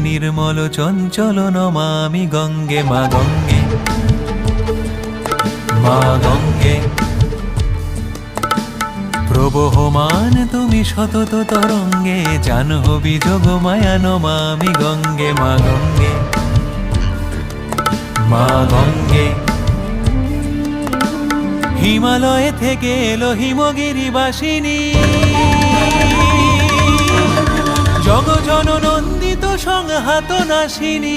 নির্মল চঞ্চল নমামি গঙ্গে মা গঙ্গে মা গঙ্গে প্রবহমান তুমি সতত তরঙ্গে জাহ্নবী যোগমায়া নমামি গঙ্গে মা গঙ্গে মা গঙ্গে হিমালয় থেকে এলো হিমগিরিবাসিনী জগজন নন্দিত সংহাত নাশিনী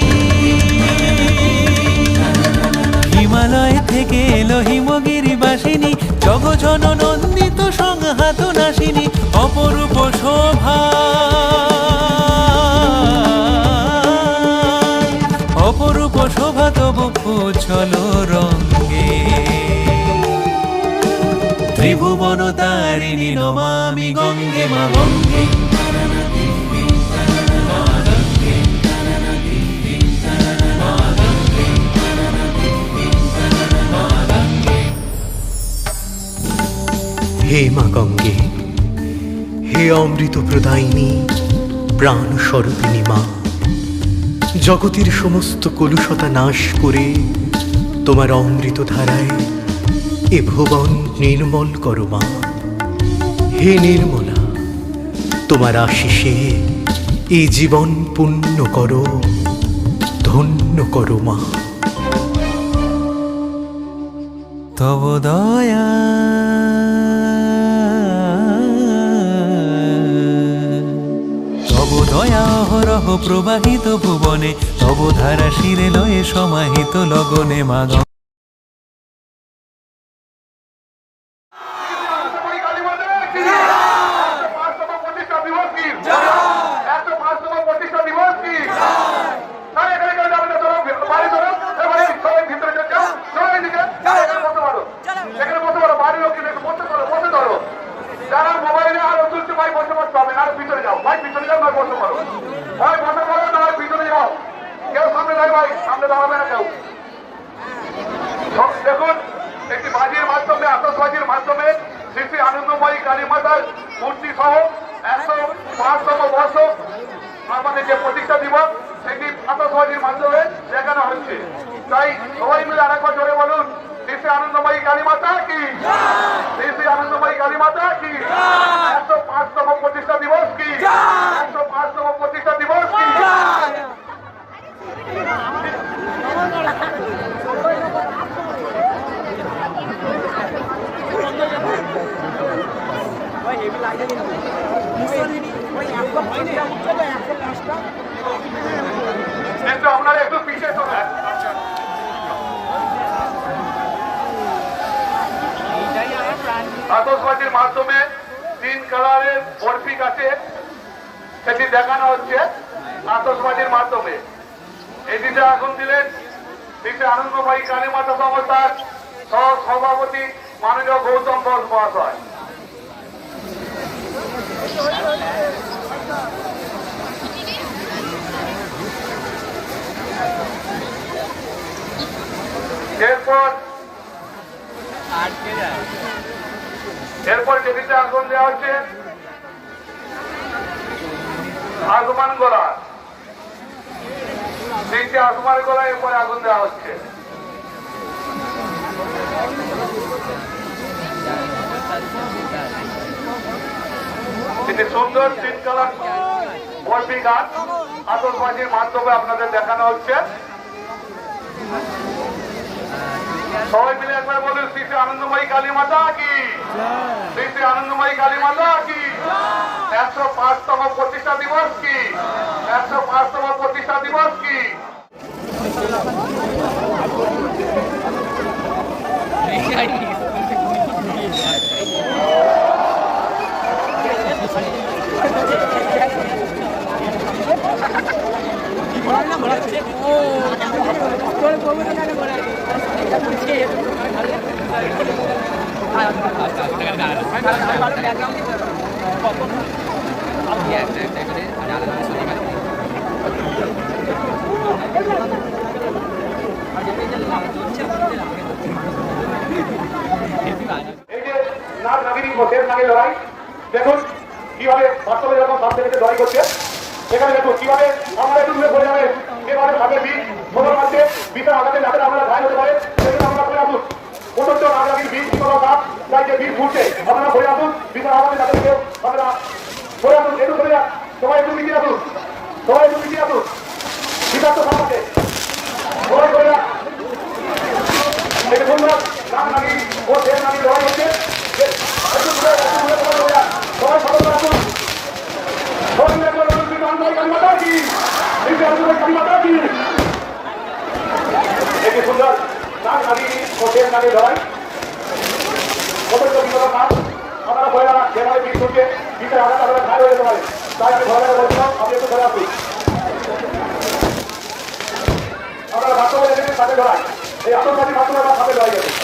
হিমালয় থেকে এলো হিমগিরিবাসিনী জগজন নন্দিত সংহাত নাশিনী অপরূপ শোভা অপরূপ শোভা তবু উজ্জ্বল রঙ্গে ত্রিভুবন তারিণী নমামি গঙ্গে মা গঙ্গে হে মা গঙ্গে, হে অমৃত প্রদায়িনী প্রাণ স্বরূপিণী মা, জগতের সমস্ত কলুষতা নাশ করে তোমার অমৃত ধারায় এ ভুবন নির্মল করো মা। হে নির্মলা, তোমার আশিসে এ জীবন পুণ্য করো, ধন্য করো মা। তব দয়া তব দয়া অহরহ প্রবাহিত ভুবনে তব ধারা শিরে লয়ে সমাহিত লগনে মা যারা মোবাইলে আরো তুলছে ভাই বসে পড়তে হবে না, ভিতরে যাও ভাই, ভিতরে যাও, নয় বসে পড়ো ভাই, বসে পড়ো না, ভিতরে যাও, কেউ সামনে যায় ভাই, সামনে দাঁড়াবে না কেউ। দেখুন, একটি বাজির মাধ্যমে, আতশবাজির মাধ্যমে শ্রী শ্রী আনন্দময়ী কালী মাতার মূর্তি সহ 105তম বর্ষ আমাদের যে প্রতিষ্ঠা দিবস সেটি আতশবাজির মাধ্যমে দেখানো হচ্ছে। তাই সবাই মিলে আরেকবার জোরে বলুন, শ্রী শ্রী আনন্দময়ী কালী মাতা কি, শ্রী শ্রী আনন্দময়ী কালী মাতা কি, 105তম প্রতিষ্ঠা দিবস কি, 105তম প্রতিষ্ঠা দিবস কি। কিন্তু আপনারা একটু পিছিয়ে চলেন। আতশবাজির মাধ্যমে 3 কালারের বরফি কাছে সেটি দেখানো হচ্ছে আতশবাজির মাধ্যমে। এটিতে আগুন দিলেন শ্রী শ্রী আনন্দময়ী কালী মাতা সংস্থার সহ সভাপতি মাননীয় গৌতম ঘোষ মহাশয়। এরপর যেটিতে আগুন দেওয়া হচ্ছে আসমান গোলা, তিনটে আসমান গোলা এরপরে আগুন দেওয়া হচ্ছে। এটি সুন্দর 3 কালার বরফি গাছ আতশবাজির মাধ্যমে আপনাদের দেখানো হচ্ছে। সবাই মিলে একবার বলুন, শ্রী শ্রী আনন্দময়ী কালী মাতা কি, শ্রী শ্রী আনন্দময়ী কালী মাতা কি, 105তম প্রতিষ্ঠা দিবস কি, 105তম প্রতিষ্ঠা দিবস কি। দেখুন কিভাবে বাস্তবে যখন বাচ্চাদেরকে লড়াই করছে, সেখানে দেখুন কিভাবে আমরা একটু ঘুরে সবাই একটু মিটিয়ে আসুন, সবাই একটু মিটিয়ে আসুন। সিদ্ধার্থ সামনে সবাই করে রাখ। দেখে সুন্দর নাম নাকি ও দেড় নাকি লড়াই হচ্ছে। একটু দূরে, একটু দূরে সবাই করে রাখ। সবাই সতর্ক রাখুন। সবাই মিলে একবার বলুন, শ্রী আনন্দময়ী কালী মাতা কি, শ্রী আনন্দময়ী কালী মাতা কি। দেখে সুন্দর নাম নাকি ও দেড় নাকি লড়াই। কতগুলো বিপদ নাম আপনারা বলে না যেভাবে বীজ করছে বীজের আঘাত আপনারা ঘায় হয়ে যেতে পারে। তাই আমি ঘরে বলছিলাম আপনি একটু ধরে আসুন। আপনারা বাস্তবে দেখেছেন সাথে লড়াই, এই আতঙ্কবাদী বাস্তবে সাথে লড়াই আছে।